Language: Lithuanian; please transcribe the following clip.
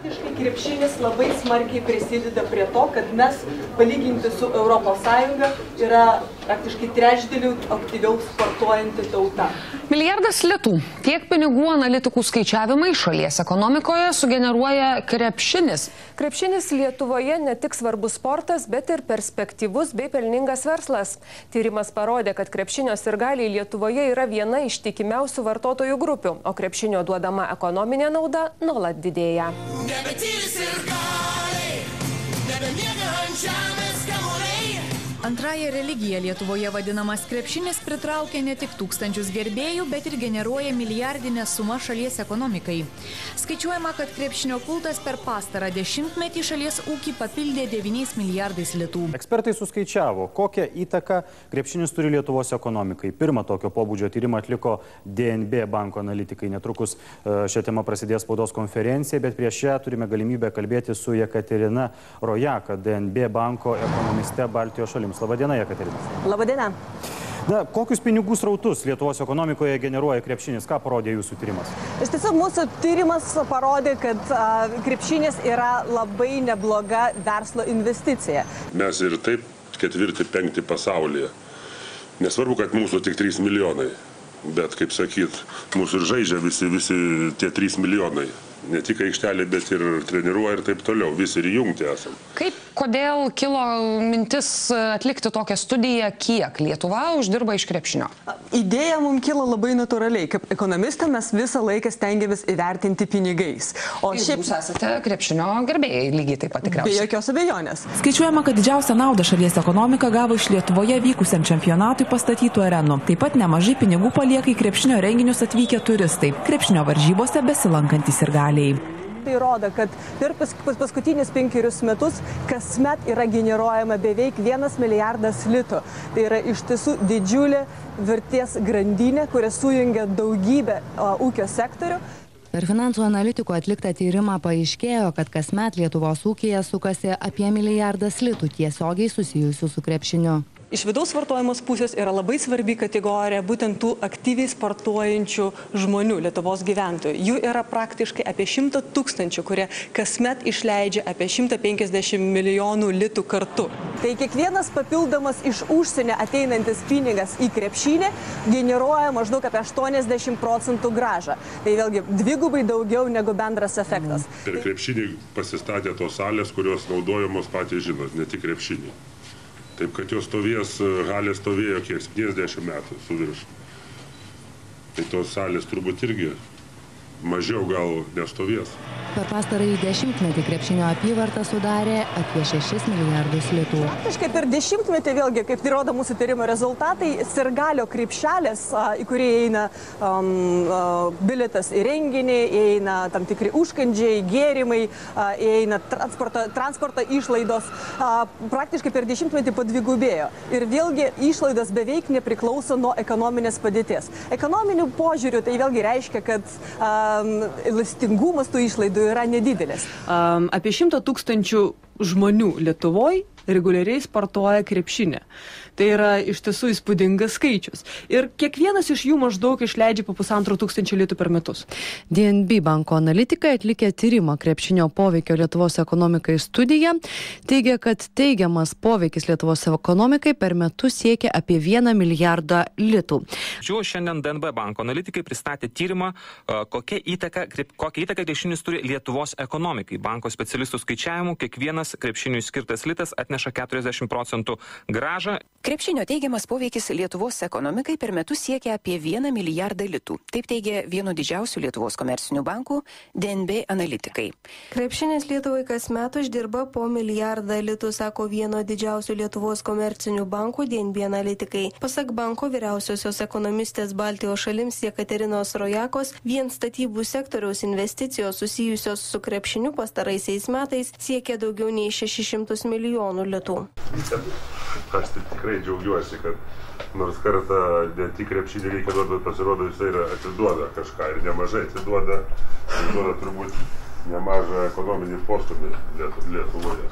Faktiškai krepšinis labai smarkiai prisideda prie to, kad mes, palyginti su ES, yra praktiškai trečdaliu aktyviau sportuojanti tauta. Milijardas litų. Tiek pinigų analitikų skaičiavimai šalies ekonomikoje sugeneruoja krepšinis. Krepšinis Lietuvoje ne tik svarbus sportas, bet ir perspektyvus bei pelningas verslas. Tyrimas parodė, kad krepšinio sirgaliai Lietuvoje yra viena iš tikimiausių vartotojų grupių, o krepšinio duodama ekonominė nauda nuolat didėja. Antrąją religiją Lietuvoje vadinamas krepšinis pritraukia ne tik tūkstančius gerbėjų, bet ir generuoja milijardinę sumą šalies ekonomikai. Skaičiuojama, kad krepšinio kultas per pastarą dešimtmetį šalies ūkį papildė 9 milijardais litų. Ekspertai suskaičiavo, kokią įtaką krepšinis turi Lietuvos ekonomikai. Pirmą tokio pobūdžio tyrimą atliko DNB banko analitikai. Netrukus šią temą prasidės spaudos konferencija, bet prieš ją turime galimybę kalbėti su Jekaterina Rojaka, DNB banko ekonomiste Baltijos šalims. Labadiena, Jekaterina. Labadiena. Na, kokius pinigų srautus Lietuvos ekonomikoje generuoja krepšinis? Ką parodė jūsų tyrimas? Iš tiesų, mūsų tyrimas parodė, kad krepšinis yra labai nebloga verslo investicija. Mes ir taip 4-5 pasaulyje. Nesvarbu, kad mūsų tik 3 milijonai, bet, kaip sakyt, mūsų ir žaidžia visi tie 3 milijonai. Ne tik aikštelė, bet ir treniruoja ir taip toliau. Visi ir jungti esam. Kodėl kilo mintis atlikti tokią studiją, kiek Lietuva uždirba iš krepšinio? Idėja mums kilo labai natūraliai. Kaip ekonomistą mes visą laiką stengiamės įvertinti pinigais. O šiaip jūs esate krepšinio gerbėjai lygiai taip pat tikriausiai. Be jokios abejonės. Skaičiuojama, kad didžiausią naudą šalies ekonomika gavo iš Lietuvoje vykusiam čempionatui pastatytų arenų. Taip pat nemažai pinigų palieka į krepšinio renginius atvykę turistai, krepšinio varžybose besilankantys sirgaliai. Tai rodo, kad per paskutinius 5 metus kasmet yra generuojama beveik 1 milijardas litų. Tai yra iš tiesų didžiulė vertės grandinė, kuria sujungia daugybę ūkio sektorių. Per finansų analitikų atliktą tyrimą paaiškėjo, kad kasmet Lietuvos ūkyje sukasi apie 1 milijardas litų tiesiogiai susijusių su krepšiniu. Iš vidaus vartojamos pusės yra labai svarbi kategorija būtent tų aktyviai sportuojančių žmonių, Lietuvos gyventojų. Jų yra praktiškai apie 100 000, kurie kasmet išleidžia apie 150 milijonų litų kartu. Tai kiekvienas papildomas iš užsienio ateinantis pinigas į krepšinį generuoja maždaug apie 80% grąžą. Tai vėlgi dvigubai daugiau negu bendras efektas. Per krepšinį pasistatė tos salės, kurios naudojamos patys žinot, ne tik krepšinį. Taip, kad jos halė stovėjo kiek 70 metų su virš. Tai tos salės turbūt irgi mažiau gal nestovės. Per pastarąjį dešimtmetį krepšinio apyvarta sudarė apie 6 milijardus litų. Praktiškai per dešimtmetį, vėlgi, kaip tai rodo mūsų tyrimo rezultatai, sirgalio krepšelės, į kurį įeina bilietas į renginį, įeina tam tikri užkandžiai, gėrimai, įeina transporto išlaidos, praktiškai per dešimtmetį padvigubėjo. Ir vėlgi išlaidos beveik nepriklauso nuo ekonominės padėties. Ekonominių požiūrių tai vėlgi reiškia, kad elastingumas tų išlaidų yra nedidelis. Apie 100 000 žmonių Lietuvoje reguliariai sportuoja krepšinį. Tai yra iš tiesų įspūdingas skaičius. Ir kiekvienas iš jų maždaug išleidžia po 1500 litų per metus. DNB banko analitikai atlikę tyrimą krepšinio poveikio Lietuvos ekonomikai studiją teigia, kad teigiamas poveikis Lietuvos ekonomikai per metus siekia apie 1 milijardą litų. Šiandien DNB banko analitikai pristatė tyrimą, kokią įtaką krepšinis turi Lietuvos ekonomikai. Banko specialistų skaičiavimų kiekvienas krepšiniui skirtas litas atneša 40% grąžą. Krepšinio teigiamas poveikis Lietuvos ekonomikai per metus siekia apie 1 milijardą litų. Taip teigia vieno didžiausių Lietuvos komercinių bankų DNB analitikai. Krepšinis Lietuvai kasmet uždirba po 1 milijardą litų, sako vieno didžiausių Lietuvos komercinių bankų DNB analitikai. Pasak banko vyriausiosios ekonomistės Baltijos šalims Jekaterinos Rojakos, vien statybų sektoriaus investicijos susijusios su krepšiniu pastaraisiais metais siekia daugiau nei 600 milijonų litų. Aš tikrai džiaugiuosi, kad nors kartą ne tik krepšinį reikia duoti, bet pasirodo jisai atiduoda kažką ir nemažai atiduoda turbūt nemažą ekonominį postūmį Lietuvoje.